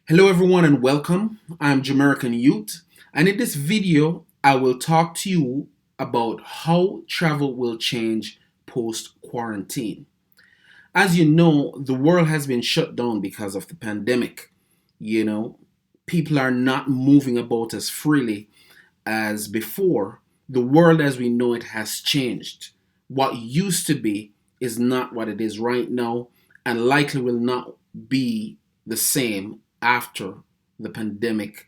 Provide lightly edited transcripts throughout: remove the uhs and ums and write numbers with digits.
Hello everyone and welcome. I'm Jamaican Youth, and in this video I will talk to you about how travel will change post quarantine. As you know, the world has been shut down because of the pandemic. You know, people are not moving about as freely as before. The world as we know it has changed. What used to be is not what it is right now, and likely will not be the same after the pandemic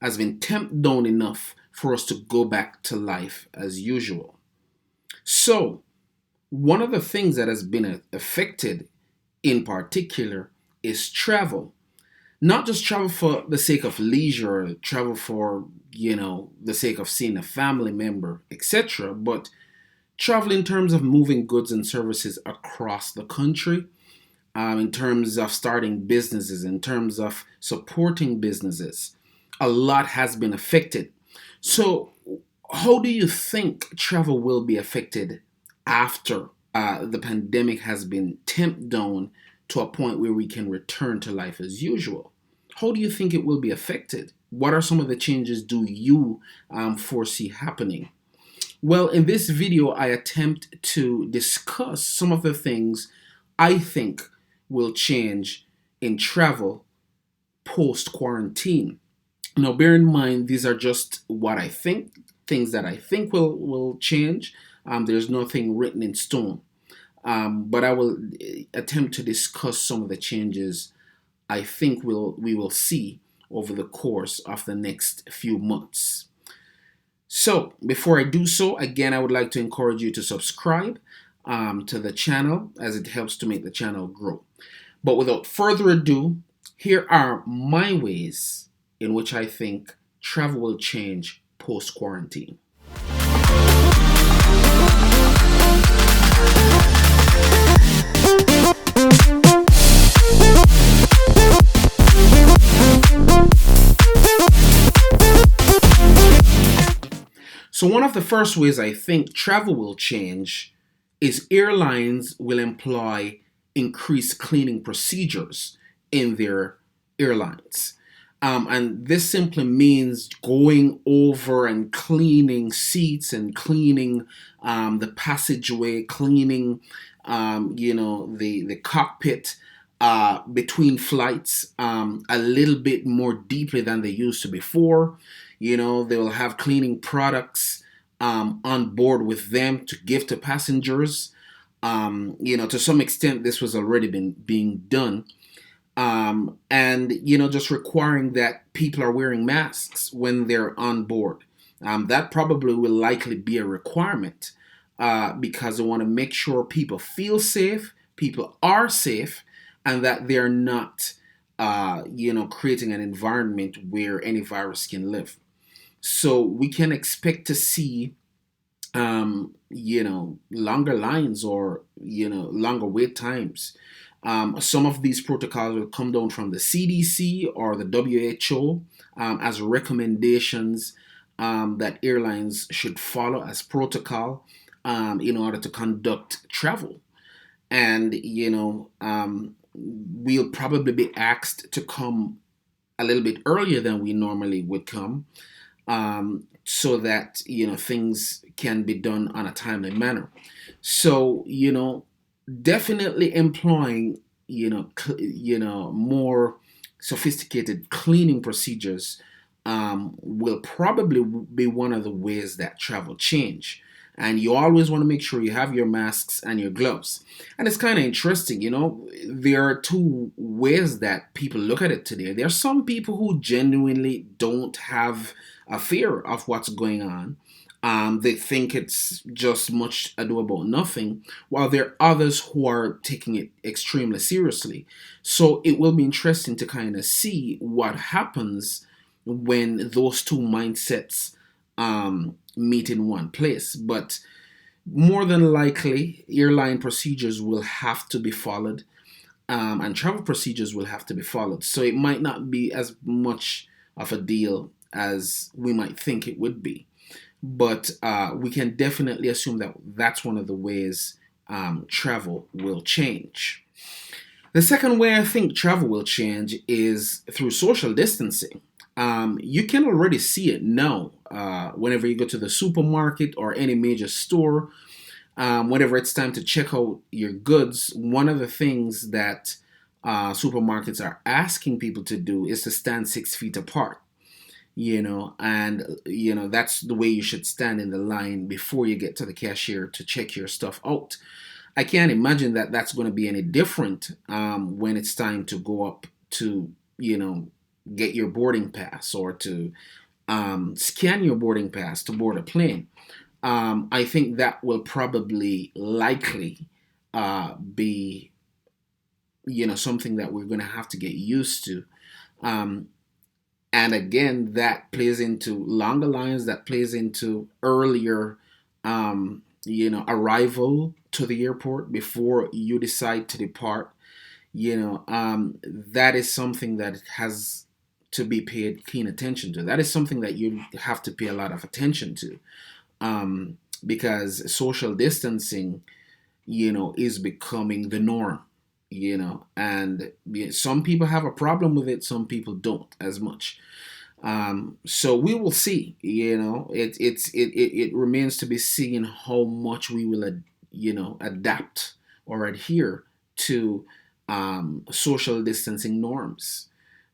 has been tamped down enough for us to go back to life as usual. So, one of the things that has been affected in particular is travel. Not just travel for the sake of leisure, or travel for, the sake of seeing a family member, etc., but travel in terms of moving goods and services across the country, in terms of starting businesses, in terms of supporting businesses. A lot has been affected. So, how do you think travel will be affected after the pandemic has been tamped down to a point where we can return to life as usual? How do you think it will be affected? What are some of the changes do you foresee happening? Well, in this video, I attempt to discuss some of the things I think will change in travel post quarantine. Now, bear in mind, these are just what I think, things that I think will change. There's nothing written in stone. But I will attempt to discuss some of the changes I think we will see over the course of the next few months. So, before I do so, again, I would like to encourage you to subscribe to the channel as it helps to make the channel grow. But without further ado, here are my ways in which I think travel will change post quarantine. So, one of the first ways I think travel will change is airlines will employ increased cleaning procedures in their airlines. And this simply means going over and cleaning seats and cleaning the passageway, cleaning, the cockpit between flights a little bit more deeply than they used to before. They will have cleaning products on board with them to give to passengers. To some extent, this was already been being done. And just requiring that people are wearing masks when they're on board. That probably will likely be a requirement because they want to make sure people feel safe, people are safe, and that they're not, creating an environment where any virus can live. So we can expect to see, longer lines or, longer wait times. Some of these protocols will come down from the CDC or the WHO as recommendations that airlines should follow as protocol in order to conduct travel. And, we'll probably be asked to come a little bit earlier than we normally would come so that, things can be done on a timely manner. So, definitely employing more sophisticated cleaning procedures will probably be one of the ways that travel change. And you always want to make sure you have your masks and your gloves. And it's kind of interesting, there are two ways that people look at it today. There are some people who genuinely don't have a fear of what's going on. They think it's just much ado about nothing, while there are others who are taking it extremely seriously. So it will be interesting to kind of see what happens when those two mindsets meet in one place. But more than likely, airline procedures will have to be followed, and travel procedures will have to be followed. So it might not be as much of a deal as we might think it would be. But we can definitely assume that that's one of the ways travel will change. The second way I think travel will change is through social distancing. You can already see it now. Whenever you go to the supermarket or any major store, whenever it's time to check out your goods, one of the things that supermarkets are asking people to do is to stand 6 feet apart. That's the way you should stand in the line before you get to the cashier to check your stuff out. I can't imagine that that's going to be any different when it's time to go up to, get your boarding pass or to scan your boarding pass to board a plane. I think that will probably likely be, something that we're going to have to get used to. Um, and again, that plays into longer lines, that plays into earlier, arrival to the airport before you decide to depart. That is something that has to be paid keen attention to. That is something that you have to pay a lot of attention to, because social distancing, is becoming the norm. And some people have a problem with it, some people don't as much. So we will see. It remains to be seen how much we will adapt or adhere to social distancing norms,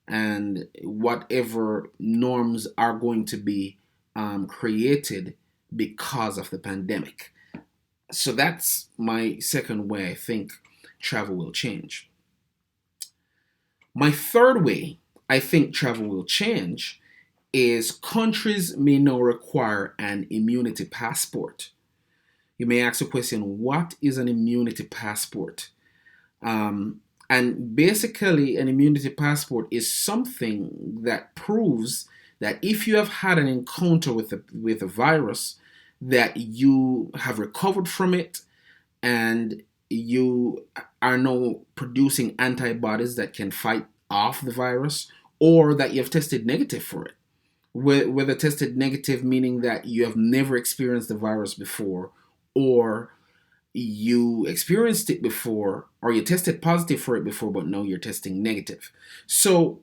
and whatever norms are going to be created because of the pandemic. So that's my second way I think travel will change. My third way I think travel will change is countries may now require an immunity passport. You may ask the question, what is an immunity passport? And basically, an immunity passport is something that proves that if you have had an encounter with a virus, that you have recovered from it and you are now producing antibodies that can fight off the virus, or that you have tested negative for it. Whether tested negative meaning that you have never experienced the virus before, or you experienced it before, or you tested positive for it before, but now you're testing negative. So,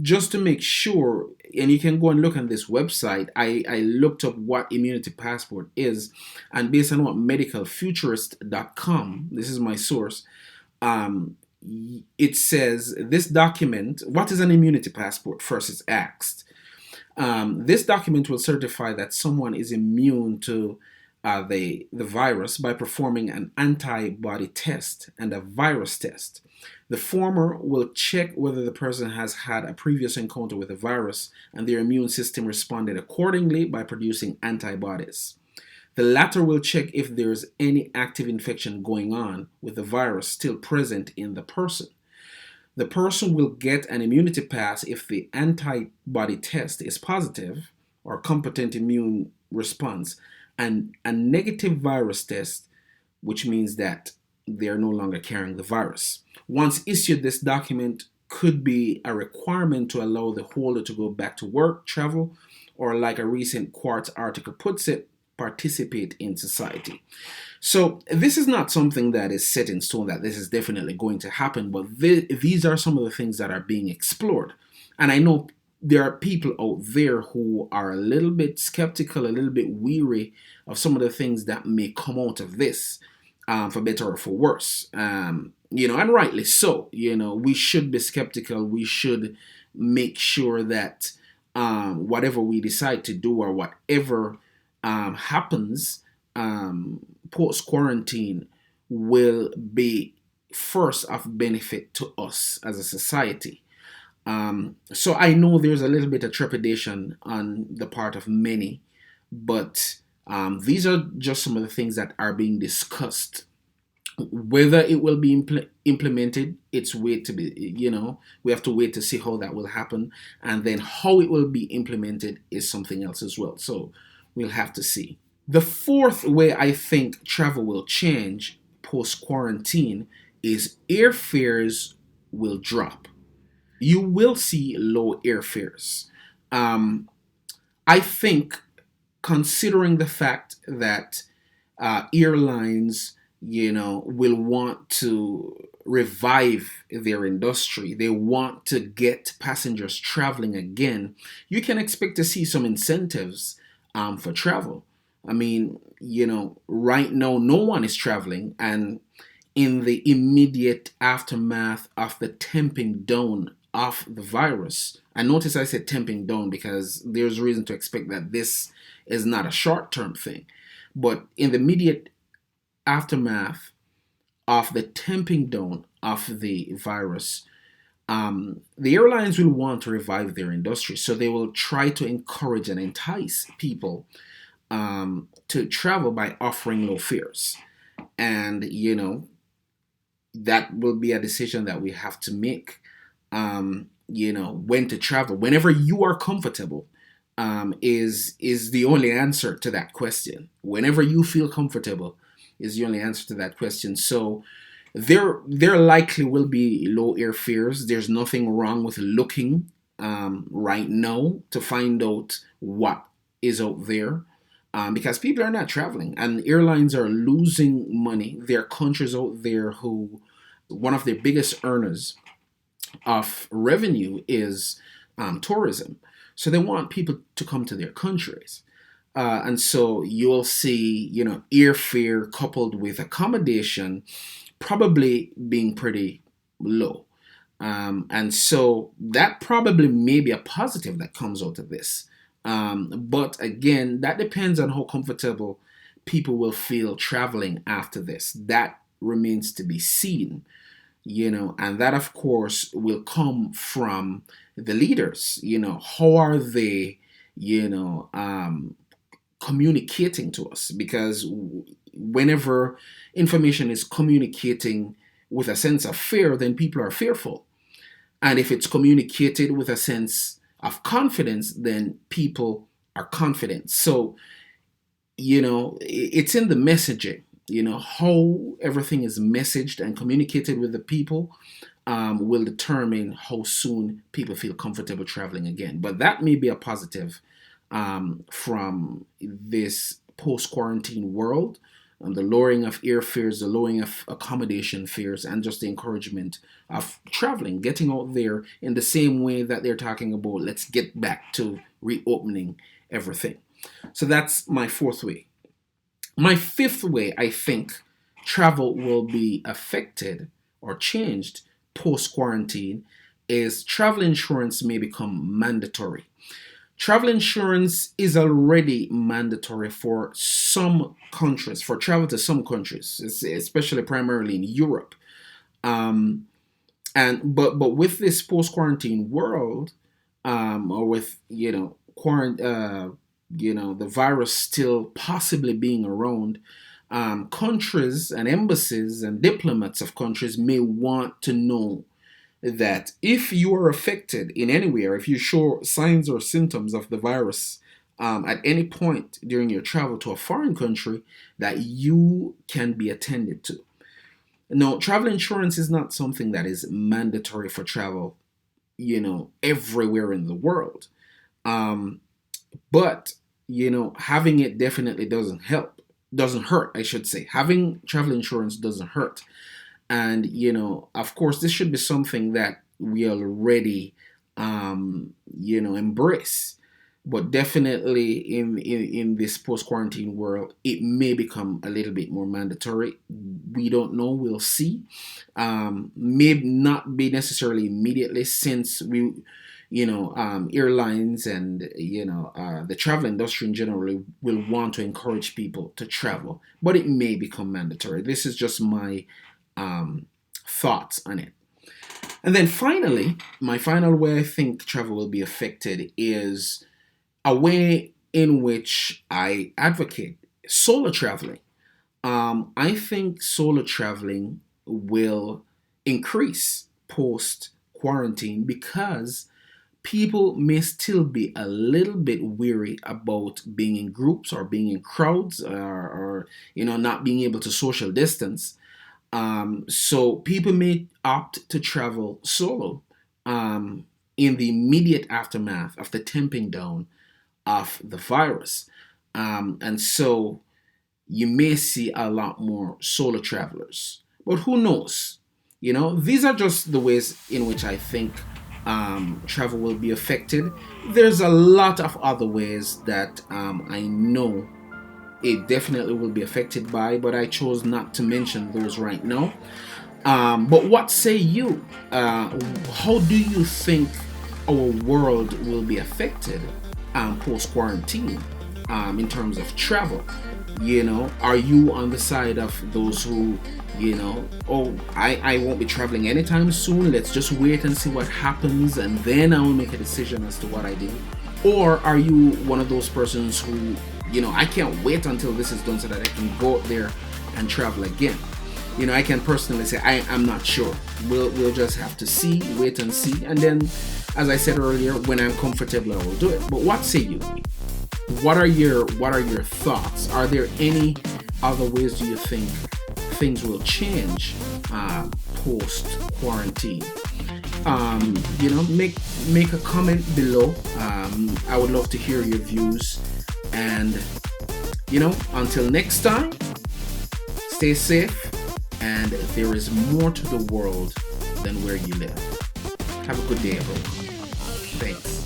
just to make sure, and you can go and look on this website, I looked up what immunity passport is, and based on what medicalfuturist.com, this is my source, um, it says this document, what is an immunity passport? First, it's asked. This document will certify that someone is immune to the virus by performing an antibody test and a virus test. The former will check whether the person has had a previous encounter with the virus and their immune system responded accordingly by producing antibodies. The latter will check if there is any active infection going on with the virus still present in the person. The person will get an immunity pass if the antibody test is positive or competent immune response, and a negative virus test, which means that they are no longer carrying the virus. Once issued, this document could be a requirement to allow the holder to go back to work, travel, or, like a recent Quartz article puts it, participate in society. So this is not something that is set in stone that this is definitely going to happen, but these are some of the things that are being explored. And I know there are people out there who are a little bit skeptical, a little bit weary of some of the things that may come out of this, for better or for worse. And rightly so. We should be skeptical. We should make sure that whatever we decide to do or whatever happens post quarantine will be first of benefit to us as a society. So I know there's a little bit of trepidation on the part of many, but these are just some of the things that are being discussed. Whether it will be implemented, it's wait to be, we have to wait to see how that will happen. And then how it will be implemented is something else as well. So we'll have to see. The fourth way I think travel will change post quarantine is airfares will drop. You will see low airfares. I think, considering the fact that airlines, will want to revive their industry. They want to get passengers traveling again. You can expect to see some incentives for travel. I mean, right now, no one is traveling, and in the immediate aftermath of the tamping down of the virus. And notice I said tamping down because there's reason to expect that this is not a short term thing. But in the immediate aftermath of the tamping down of the virus, the airlines will want to revive their industry. So they will try to encourage and entice people to travel by offering low fares. And, that will be a decision that we have to make. When to travel, whenever you are comfortable, is the only answer to that question. Whenever you feel comfortable, is the only answer to that question. So there likely will be low airfares. There's nothing wrong with looking right now to find out what is out there. Because people are not traveling and airlines are losing money. There are countries out there who one of their biggest earners of revenue is tourism. So they want people to come to their countries. And so you'll see, airfare coupled with accommodation probably being pretty low. And so that probably may be a positive that comes out of this. But again, that depends on how comfortable people will feel traveling after this. That remains to be seen, and that, of course, will come from the leaders. How are they, communicating to us? Because whenever information is communicating with a sense of fear, then people are fearful. And if it's communicated with a sense of confidence, then people are confident. So, it's in the messaging, how everything is messaged and communicated with the people will determine how soon people feel comfortable traveling again. But that may be a positive from this post quarantine world. The lowering of airfares, the lowering of accommodation fares, and just the encouragement of traveling, getting out there in the same way that they're talking about, let's get back to reopening everything. So that's my fourth way. My fifth way, I think travel will be affected or changed post quarantine is travel insurance may become mandatory. Travel insurance is already mandatory for some countries, for travel to some countries, especially primarily in Europe. Um, but with this post quarantine world, or with the virus still possibly being around, countries and embassies and diplomats of countries may want to know that if you are affected in any way, or if you show signs or symptoms of the virus at any point during your travel to a foreign country, that you can be attended to. No, travel insurance is not something that is mandatory for travel, everywhere in the world. Um, but, having it definitely doesn't help, doesn't hurt, I should say. Having travel insurance doesn't hurt. And, of course, this should be something that we already, embrace. But definitely in this post quarantine world, it may become a little bit more mandatory. We don't know. We'll see. May not be necessarily immediately, since airlines and the travel industry in general will want to encourage people to travel, but it may become mandatory. This is just my thoughts on it. And then finally, my final way I think travel will be affected is a way in which I advocate solo traveling. I think solo traveling will increase post quarantine because people may still be a little bit weary about being in groups or being in crowds, or not being able to social distance. So people may opt to travel solo in the immediate aftermath of the tamping down of the virus. And so, you may see a lot more solo travelers. But who knows? These are just the ways in which I think travel will be affected. There's a lot of other ways that I know it definitely will be affected by, but I chose not to mention those right now. But what say you? How do you think our world will be affected post quarantine in terms of travel? Are you on the side of those who, oh, I won't be traveling anytime soon. Let's just wait and see what happens, and then I will make a decision as to what I do. Or are you one of those persons who, I can't wait until this is done so that I can go out there and travel again? I can personally say I'm not sure. We'll just have to see, wait and see, and then, as I said earlier, when I'm comfortable, I will do it. But what say you? What are your thoughts? Are there any other ways do you think things will change post quarantine? Make a comment below. I would love to hear your views. And until next time, stay safe. And there is more to the world than where you live. Have a good day, everyone. Thanks.